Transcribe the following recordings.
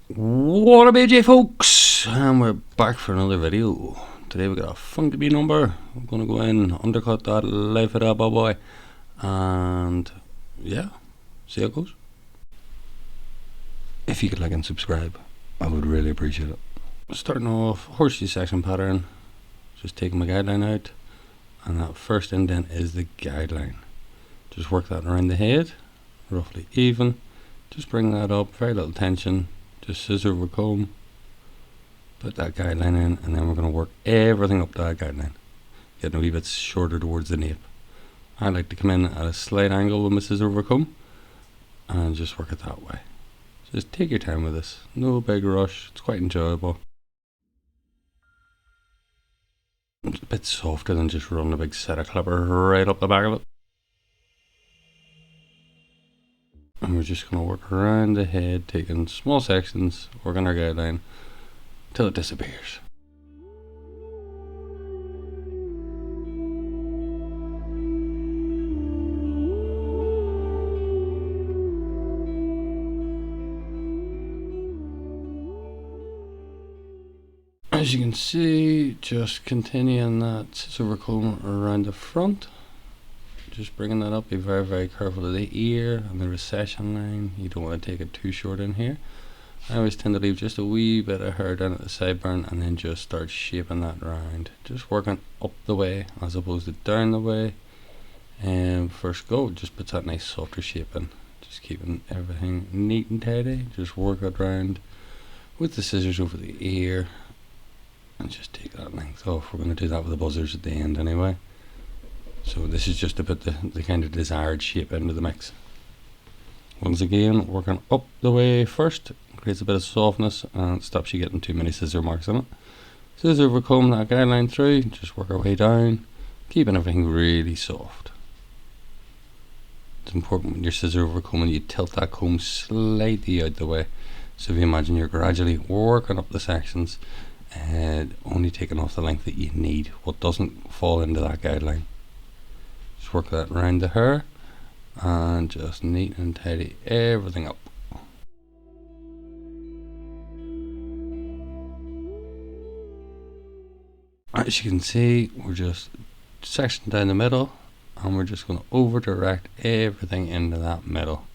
What up, AJ folks? And we're back for another video. Today we got a funky B number. I'm gonna go in, undercut that, life it up, oh boy. And yeah, see how it goes. If you could like and subscribe, I would really appreciate it. Starting off, horseshoe section pattern. Just taking my guideline out. And that first indent is the guideline. Just work that around the head, roughly even. Just bring that up, very little tension. Just scissor over comb, put that guideline in, and then we're going to work everything up to that guideline, getting a wee bit shorter towards the nape. I like to come in at a slight angle with my scissor over comb and just work it that way. Just take your time with this, no big rush, it's quite enjoyable. It's a bit softer than just running a big set of clipper right up the back of it. And we're just going to work around the head, taking small sections, working our guideline till it disappears. As you can see, just continuing that scissor comb around the front. Just bringing that up, be very careful of the ear and the recession line. You don't want to take it too short in here. I always tend to leave just a wee bit of hair down at the sideburn and then just start shaping that round. Just working up the way as opposed to down the way. And first go, just puts that nice softer shape in. Just keeping everything neat and tidy. Just work it round with the scissors over the ear. And just take that length off. We're going to do that with the buzzers at the end anyway. So this is just to put the kind of desired shape into the mix. Once again, working up the way first, creates a bit of softness and stops you getting too many scissor marks on it. Scissor over comb that guideline through, just work our way down, keeping everything really soft. It's important when you're scissor over combing, you tilt that comb slightly out the way. So if you imagine you're gradually working up the sections and only taking off the length that you need, what doesn't fall into that guideline. Just work that around the hair and just neat and tidy everything up. As you can see, we're just sectioned down the middle and we're just going to over direct everything into that middle.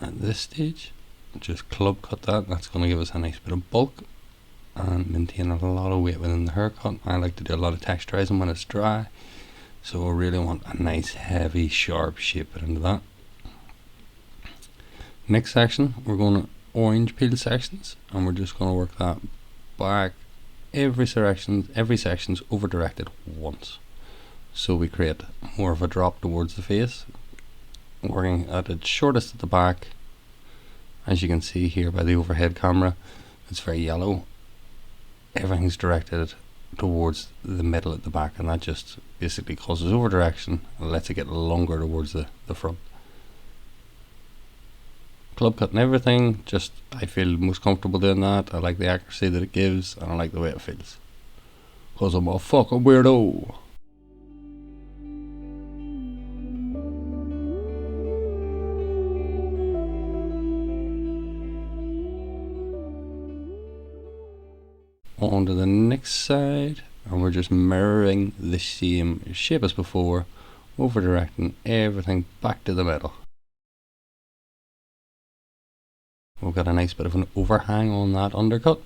At this stage, just club cut that. That's going to give us a nice bit of bulk and maintain a lot of weight within the haircut. I like to do a lot of texturizing when it's dry. So I really want a nice heavy sharp shape into that. Next section, we're going to orange peel sections and we're just going to work that back. Every section's over directed once. So we create more of a drop towards the face. Working at its shortest at the back. As you can see here by the overhead camera, it's very yellow. Everything's directed towards the middle at the back, and that just basically causes over direction and lets it get longer towards the front. Club cutting everything, just I feel most comfortable doing that. I like the accuracy that it gives and I like the way it feels, cause I'm a fucking weirdo. On to the next side, and we're just mirroring the same shape as before, over directing everything back to the middle. We've got a nice bit of an overhang on that undercut,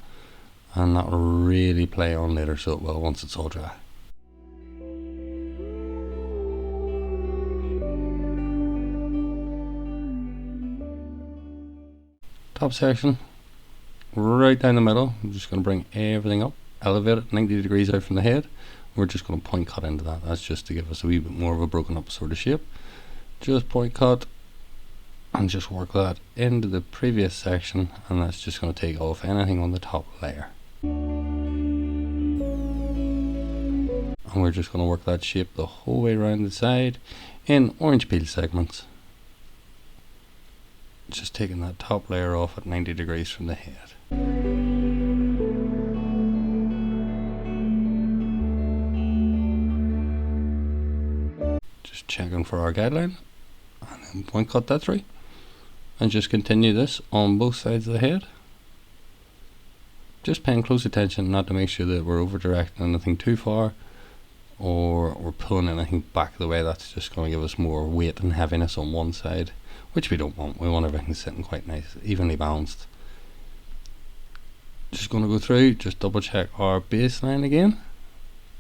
and that will really play on later, so it will once it's all dry. Top section, right down the middle. I'm just going to bring everything up, elevate it 90 degrees out from the head. We're just going to point cut into that. That's just to give us a wee bit more of a broken up sort of shape. Just point cut and just work that into the previous section, and that's just going to take off anything on the top layer. And we're just going to work that shape the whole way around the side in orange peel segments. Just taking that top layer off at 90 degrees from the head. Just checking for our guideline and then point cut that through, and just continue this on both sides of the head. just paying close attention not to make sure that we're over directing anything too far, or we're pulling anything back the way. That's just going to give us more weight and heaviness on one side, which we don't want. We want everything sitting quite nice, evenly balanced. Just going to go through, just double check our baseline again.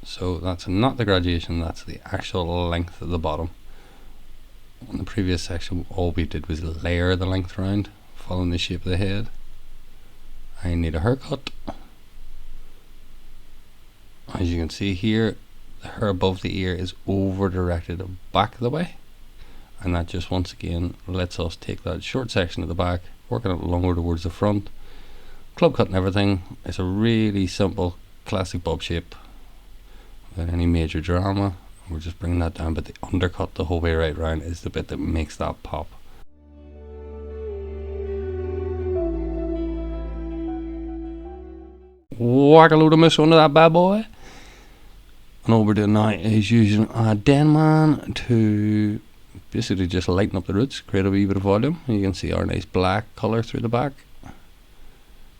So that's not the graduation, that's the actual length of the bottom. In the previous section, all we did was layer the length around, following the shape of the head. I need a haircut. As you can see here, the hair above the ear is over directed back the way, and that just once again lets us take that short section at the back, working it longer towards the front, club cut and everything. It's a really simple classic bob shape without any major drama. We're just bringing that down, but the undercut the whole way right round is the bit that makes that pop. Whack a load of mist under that bad boy. And all we're doing now is using a Denman to basically just lighten up the roots, create a wee bit of volume. You can see our nice black colour through the back.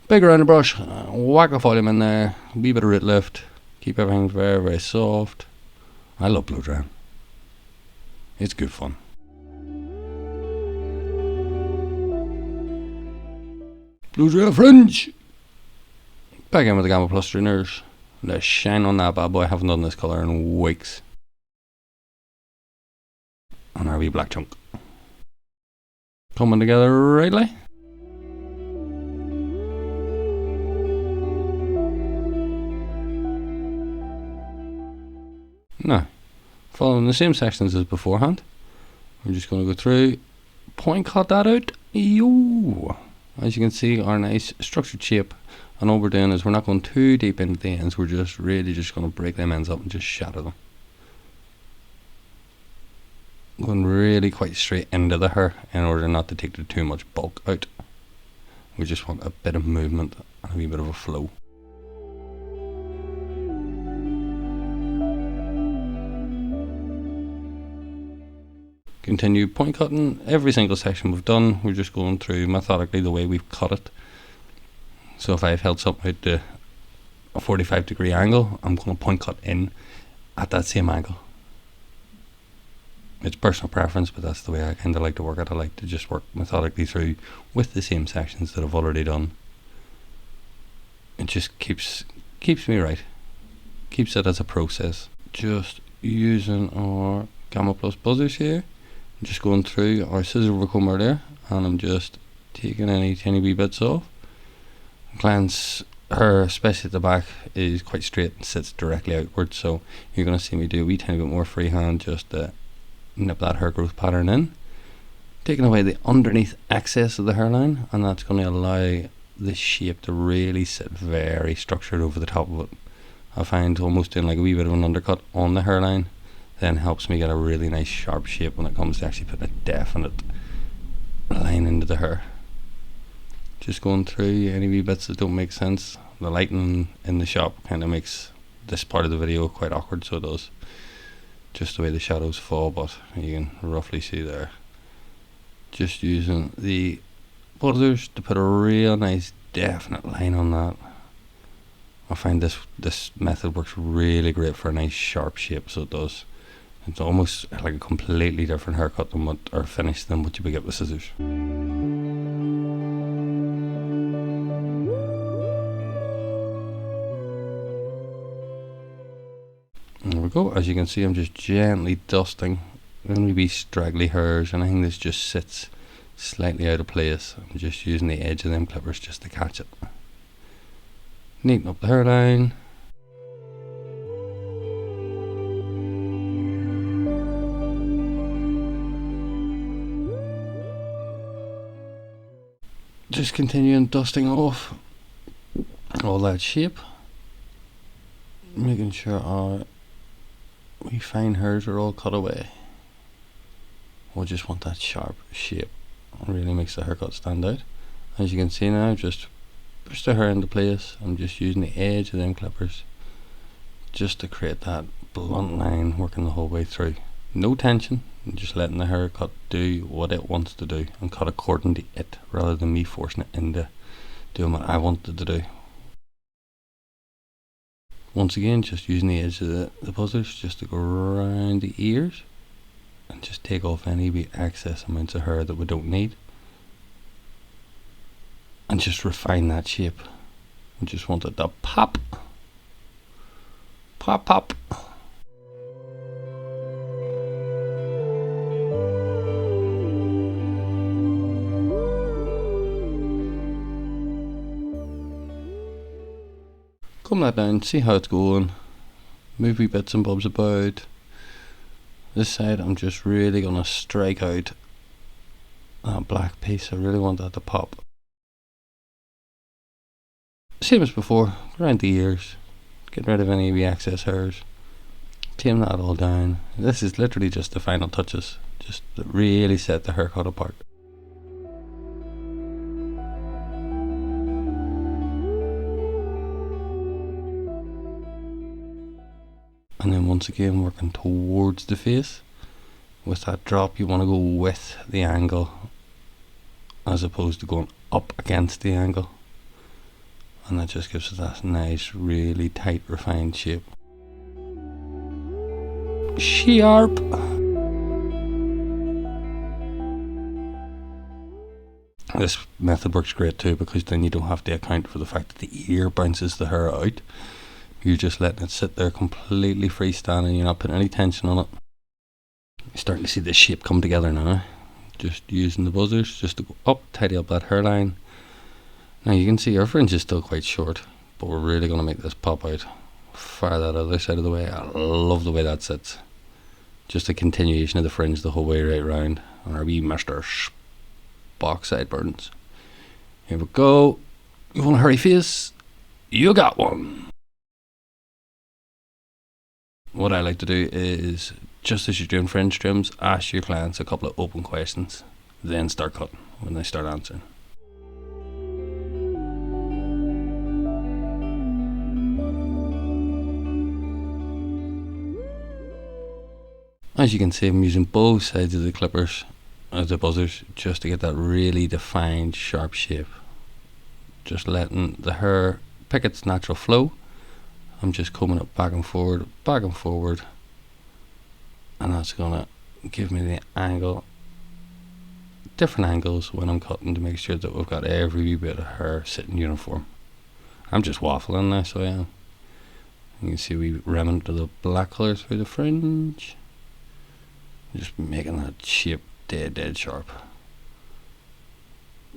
Big round brush, whack the volume in there, a wee bit of root lift, keep everything very, very soft. I love blow drying. It's good fun. Blow dry fringe. Back in with the Gamma Plus strainers. The shine on that bad boy. I haven't done this colour in weeks. And our wee black chunk. Coming together rightly. Now, following the same sections as beforehand, we're just going to go through, point cut that out. Yo! As you can see, our nice structured shape. And all we're doing is we're not going too deep into the ends, we're just really just going to break them ends up and just shatter them. Going really quite straight into the hair in order not to take too much bulk out. We just want a bit of movement and a wee bit of a flow. Continue point cutting every single section we've done. We're just going through methodically the way we've cut it. So if I've held something out to a 45-degree angle, I'm going to point cut in at that same angle. It's personal preference, but that's the way I kind of like to work it. I like to just work methodically through with the same sections that I've already done. It just keeps me right. Keeps it as a process. Just using our Gamma Plus buzzers here. I'm just going through our scissor overcomber there, and I'm just taking any tiny wee bits off. Glance her, especially at the back, is quite straight and sits directly outward, so you're going to see me do a wee tiny bit more freehand just to nip that hair growth pattern in, taking away the underneath excess of the hairline, and that's going to allow the shape to really sit very structured over the top of it. I find almost doing like a wee bit of an undercut on the hairline then helps me get a really nice sharp shape when it comes to actually putting a definite line into the hair. Just going through any wee bits that don't make sense. The lighting in the shop kind of makes this part of the video quite awkward, so it does. Just the way the shadows fall, but you can roughly see there. Just using the buzzers to put a real nice definite line on that. I find this method works really great for a nice sharp shape, so it does. It's almost like a completely different haircut than what, or finish than what you would get with scissors. There we go. As you can see, I'm just gently dusting any wee straggly hairs, anything that just sits slightly out of place. I'm just using the edge of them clippers just to catch it. Neaten up the hairline. Just continuing dusting off all that shape, making sure our wee fine hairs are all cut away. We just want that sharp shape. It really makes the haircut stand out. As you can see now, just push the hair into place. I'm just using the edge of them clippers just to create that blunt line working the whole way through. No tension, just letting the haircut do what it wants to do and cut according to it rather than me forcing it into doing what I wanted to do. once again, just using the edge of the buzzers just to go around the ears and just take off any wee excess amounts of hair that we don't need, and just refine that shape. We just want it to pop, pop, pop. Comb that down, see how it's going, move wee bits and bobs about. This side I'm just really going to strike out that black piece. I really want that to pop. Same as before, around the ears, get rid of any wee excess hairs, tame that all down. This is literally just the final touches, just to really set the haircut apart. And then once again working towards the face. With that drop you want to go with the angle as opposed to going up against the angle, and that just gives it that nice, really tight, refined shape. Sharp! This method works great too, because then you don't have to account for the fact that the ear bounces the hair out. You're just letting it sit there completely freestanding, you're not putting any tension on it. You're starting to see the shape come together now. Just using the buzzers just to go up, tidy up that hairline. Now you can see our fringe is still quite short, but we're really going to make this pop out. Fire that other side of the way. I love the way that sits. Just a continuation of the fringe the whole way right round on our wee Mr. Spock sideburns. Here we go. You want a hairy face? You got one. What I like to do is, just as you're doing fringe trims, ask your clients a couple of open questions, then start cutting when they start answering. As you can see, I'm using both sides of the clippers as the buzzers just to get that really defined sharp shape. Just letting the hair pick its natural flow. I'm just combing it back and forward, and that's gonna give me the angle, different angles when I'm cutting, to make sure that we've got every wee bit of hair sitting uniform. I'm just waffling now, so I am. You can see we remnant of the black colour through the fringe, just making that shape dead sharp.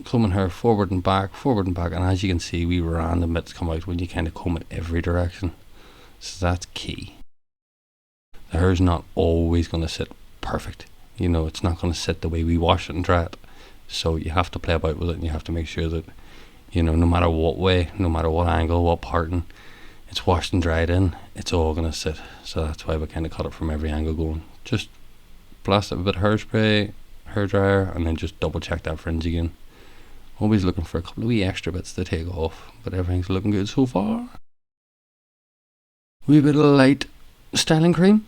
Combing hair forward and back, and as you can see, we random bits come out when you kind of comb it every direction. So that's key. The hair's not always going to sit perfect. You know, it's not going to sit the way we wash it and dry it. So you have to play about with it, and you have to make sure that, you know, no matter what way, no matter what angle, what parting, it's washed and dried in, it's all going to sit. So that's why we kind of cut it from every angle going. Just blast it with a bit of hairspray, hair dryer, and then just double check that fringe again. Always looking for a couple of wee extra bits to take off, but everything's looking good so far. Wee bit of light styling cream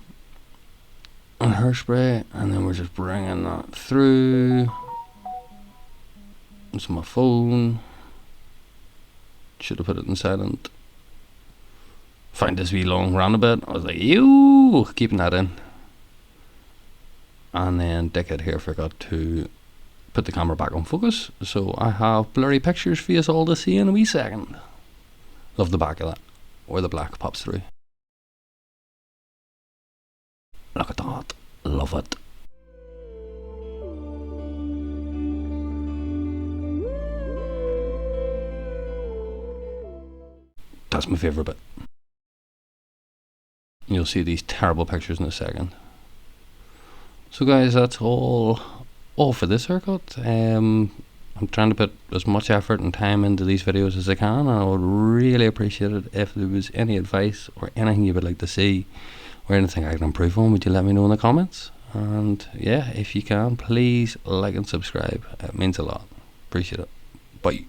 and hairspray, and then we're just bringing that through. It's on my phone. Should have put it in silent. Find this wee long roundabout. I was like, ew, keeping that in. And then dickhead here forgot to put the camera back on focus, so I have blurry pictures for you all to see in a wee second. Love the back of that, where the black pops through. Look at that, love it. That's my favourite bit. You'll see these terrible pictures in a second. So guys, that's all for this haircut. I'm trying to put as much effort and time into these videos as I can, and I would really appreciate it if there was any advice or anything you would like to see or anything I can improve on. Would you let me know in the comments? And yeah, if you can, please like and subscribe. It means a lot. Appreciate it. Bye.